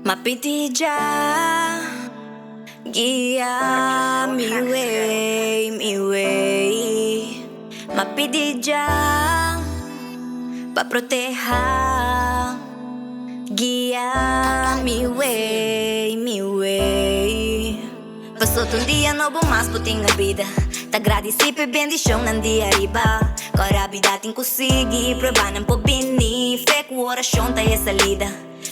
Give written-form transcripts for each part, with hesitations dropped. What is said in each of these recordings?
Mapiti já, guia mi way. Mapiti já, pra proteger. Guia mi way. Passou um dia novo, mas puting na vida. Te agradeci per bendição nan dia riba. Agora a vida tem consegui provar não po bini. Fé com oração tá essa lida.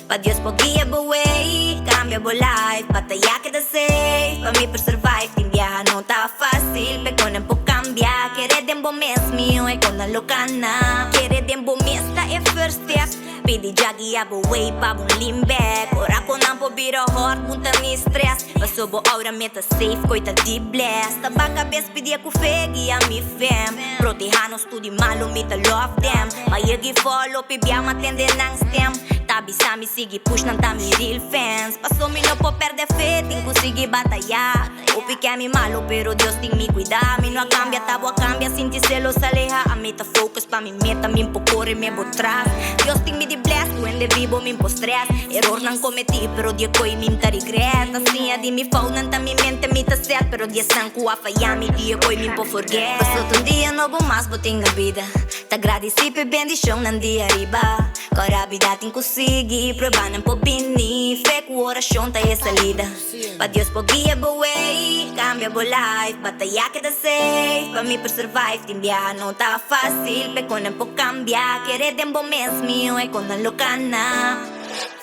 Pa Deus po guia bo way, cambia bo life. Batalha que dá safe, pa mim per survive. Tim viaja não tá fácil, pego não po cambiar. Querer dem bo mesmo, é com a locana. Querer dem bo mesta é first step. Pedi já guia bo way, pa bom limback. Ora com não po bira hard, muita me stress. Passou bo aura meta safe, coita de bless. Taba cabeça pedia com fé, guia mi fam. Proteja no studio malo, me ta love them. Mas eu que follow, pibia matende nang stem. Tabi sa mi sigi push não tá mi real fans. Passou me não po perder fé, tem consegui batalhar. O pique é mi malo, pero Deus tem me cuidar. Mi não cambia, tabo a cambia, sinti celos aleja. A meta focus pa mi meta, mi po corre, me bo trás. Deus tem me de bless, quando vivo mi po stress. Error não cometi, pero Dia coi mi ta regret. Assim é de mi fall, não tá mi mente, mi ta set. Pero Dia sanku a falhar, mi Dia coi mi po forget. Passou um dia novo, mas botei na vida. Te agradeci per bendição, nan dia riba. Agora a vida tem consegui provar não po bini. Fé com oração tá essa lida. Pa Deus po guia bo way, cambia bo life. Batalha que dá safe, pa mim per survive. Tim viaja não tá fácil, pego não po cambiar. Querer dem bo mesmo, é com a locana.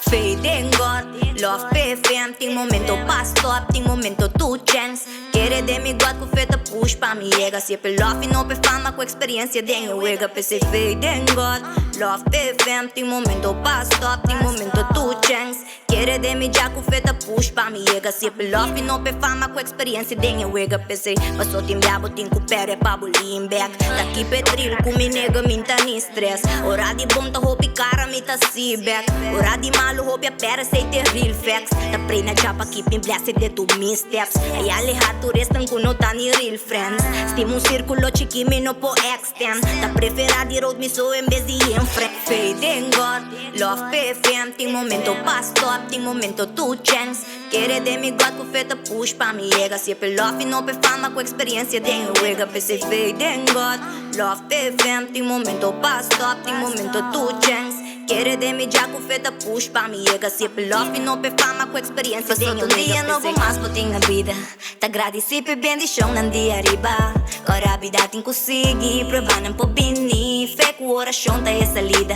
Faith in God, love PFM. Tem momento pass top, tem momento two chance. Querer de mi God, com feta push pa mi ega. Se per love e não per fama, com experiência de eu ega. Pensei faith in God, love PFM. Tem momento pass top, tem momento two chance. Querer de mi já com feta push pa mi ega. Se per love e não per fama, com experiência de eu ega. Pensei, passou tim diabo, tim com pere pa bolim back. Daqui petril, com mi nega, minta ni stress. Ora de bom, tá hopi cara, mi ta see back. Ora de malo, hope a pera sei ter real facts. Ta pray na japa keep me blessed de tu missteps. Ay alejado restan kuno ta ni real friends. Stim un círculo chiqui me no po extend. Ta prefera di road me so en vez de en friend. Faith in God, love PFM. Tem momento pass top, tem momento two chance. Querer de mi God, com feta push pa mi ega. Se per love e não per fama, com experiência de eu ega. Pensei faith in God, love PFM. Tem momento pass top, tem momento two chance. Querer de mi já com feta push pa mi ega. Se per love e não per fama, com experiência de eu ega. Dia novo, mas botei na vida. Te agradeci per bendição, nan dia riba. Agora a vida tem consegui provar não po bini. Fé com oração tá essa lida.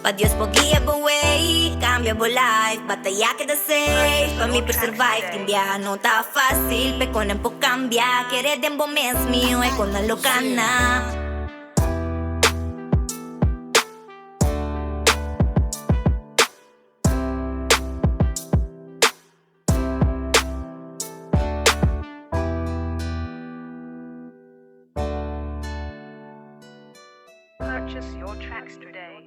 Pa Deus po guia bo way, cambia bo life. Batalha que dá safe, pa mim per survive. Tim viaja não tá fácil, pego não po cambiar. Querer dem bo mesmo, é com a locana. Purchase your tracks today.